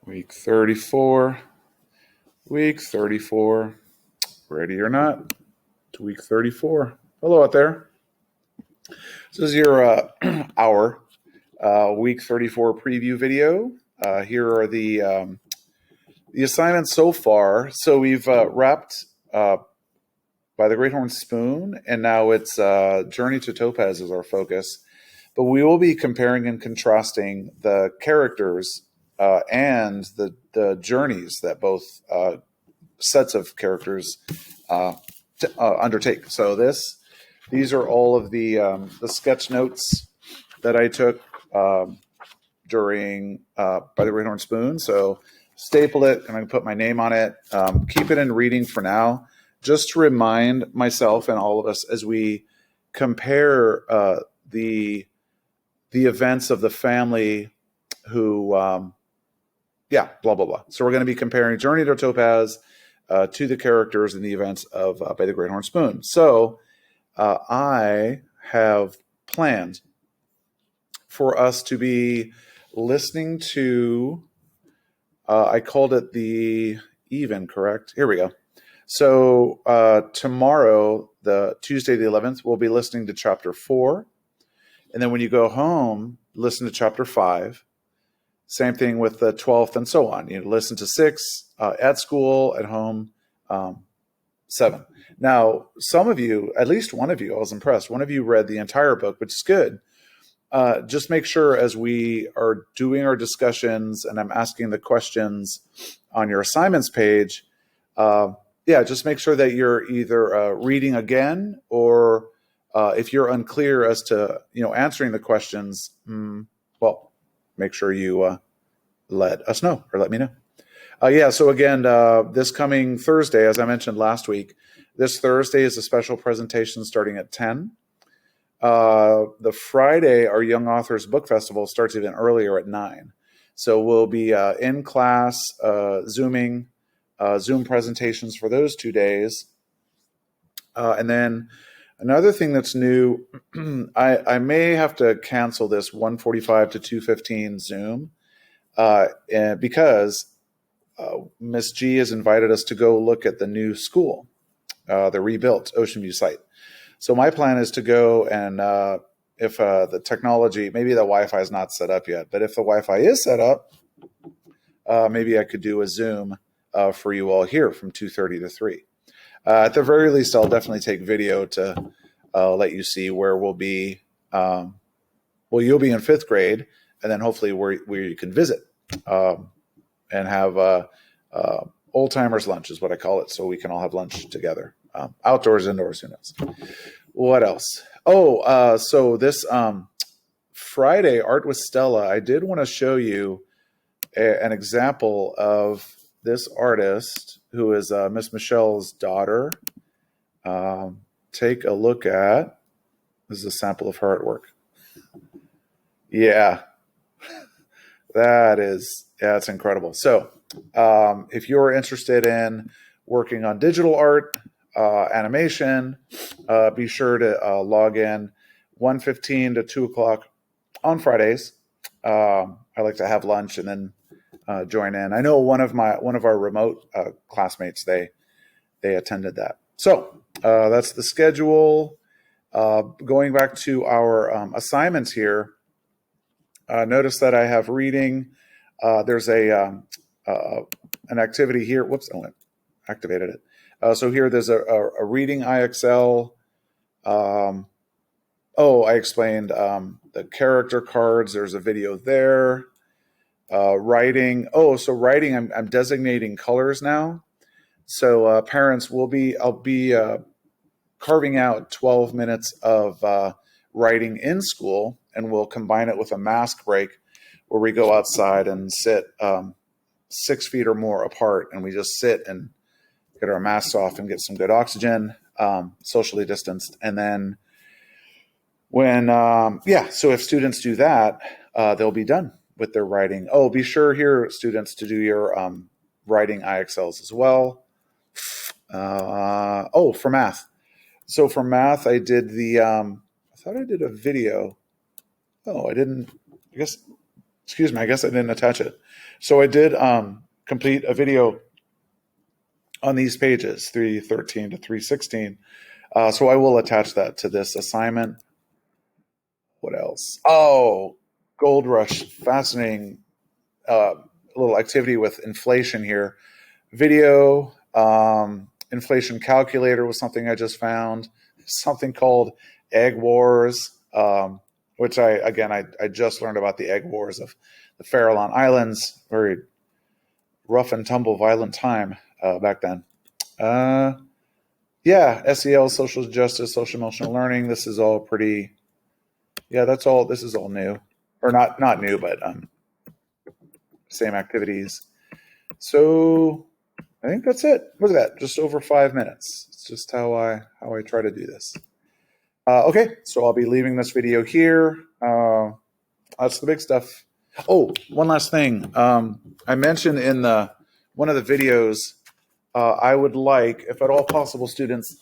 Week 34. Week 34. Ready or not, to week 34. Hello out there. This is your our week 34 preview video. Here are the assignments so far. So we've wrapped by the Great Horn Spoon, and now it's Journey to Topaz is our focus. But we will be comparing and contrasting the characters and the journeys that both sets of characters undertake. So these are all of the sketch notes that I took during by the Great Horn Spoon. So staple it, and I'm going to put my name on it. Keep it in reading for now, just to remind myself and all of us as we compare the events of the family who, blah, blah, blah. So we're going to be comparing Journey to Topaz to the characters and the events of By the Great Horn Spoon. So I have planned for us to be listening to, I called it the even, correct? Here we go. So tomorrow, the Tuesday the 11th, we'll be listening to chapter 4. And then when you go home, listen to chapter 5. Same thing with the 12th and so on. You listen to 6 at school, at home, 7. Now, some of you, at least one of you, I was impressed. One of you read the entire book, which is good. Just make sure as we are doing our discussions and I'm asking the questions on your assignments page, just make sure that you're either reading again or if you're unclear as to answering the questions, make sure you let us know or let me know. So again, this coming Thursday, as I mentioned last week, this Thursday is a special presentation starting at 10. The Friday, our Young Authors Book Festival starts even earlier at 9. So we'll be in class, Zoom presentations for those 2 days. And then another thing that's new, I may have to cancel this 1:45 to 2:15 Zoom because Miss G has invited us to go look at the new school, the rebuilt Ocean View site. So my plan is to go and if the technology, maybe the Wi-Fi is not set up yet, but if the Wi-Fi is set up, maybe I could do a Zoom for you all here from 2:30 to 3. At the very least, I'll definitely take video to let you see where we'll be. You'll be in 5th grade, and then hopefully where you can visit and have old timers lunch is what I call it. So we can all have lunch together, outdoors, indoors, who knows. What else? So this Friday, Art with Stella, I did want to show you an example of this artist who is Miss Michelle's daughter. Take a look at, this is a sample of her artwork. Yeah, it's incredible. So if you're interested in working on digital art, animation, be sure to log in 1:15 to 2 o'clock on Fridays. I like to have lunch and then join in. I know one of our remote classmates, they attended that. So that's the schedule. Going back to our assignments here, notice that I have reading. There's an activity here. Whoops, I activated it. So here there's a reading IXL. I explained the character cards. There's a video there. Writing. So writing, I'm designating colors now. So parents, I'll be carving out 12 minutes of writing in school, and we'll combine it with a mask break where we go outside and sit 6 feet or more apart, and we just sit and get our masks off and get some good oxygen, socially distanced. And then so if students do that, they'll be done with their writing. Be sure here, students, to do your writing IXLs as well. For math. So for math, I did I thought I did a video. I didn't. I guess excuse me, I guess I didn't attach it. So I did complete a video on these pages, 313 to 316. So I will attach that to this assignment. What else? Oh, Gold Rush, fascinating little activity with inflation here. Video, inflation calculator was something I just found. Something called Egg Wars, which I just learned about the Egg Wars of the Farallon Islands. Very rough and tumble, violent time back then. Yeah, SEL, social justice, social emotional learning. This is all pretty. Yeah, that's all. This is all new, or not new, but same activities. So I think that's it. Look at that, just over 5 minutes. It's just how I try to do this. Okay, so I'll be leaving this video here. That's the big stuff. Oh, one last thing. I mentioned in one of the videos, I would like, if at all possible, students,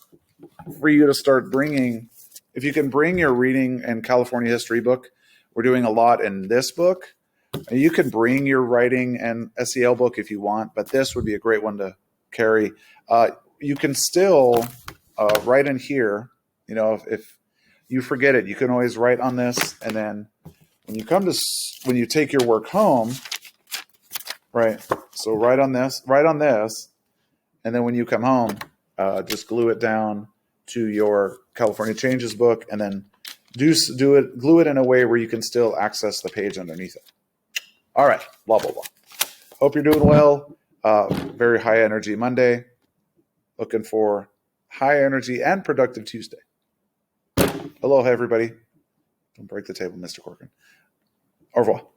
for you to start bringing, if you can bring your reading and California history book. We're doing a lot in this book. You can bring your writing and SEL book if you want, but this would be a great one to carry. You can still write in here. You know, if you forget it, you can always write on this, and then when you take your work home, right? So write on this, and then when you come home, just glue it down to your California Changes book, and then glue it in a way where you can still access the page underneath it. All right, blah, blah, blah. Hope you're doing well. Very high energy Monday. Looking for high energy and productive Tuesday. Aloha, everybody. Don't break the table, Mr. Corcoran. Au revoir.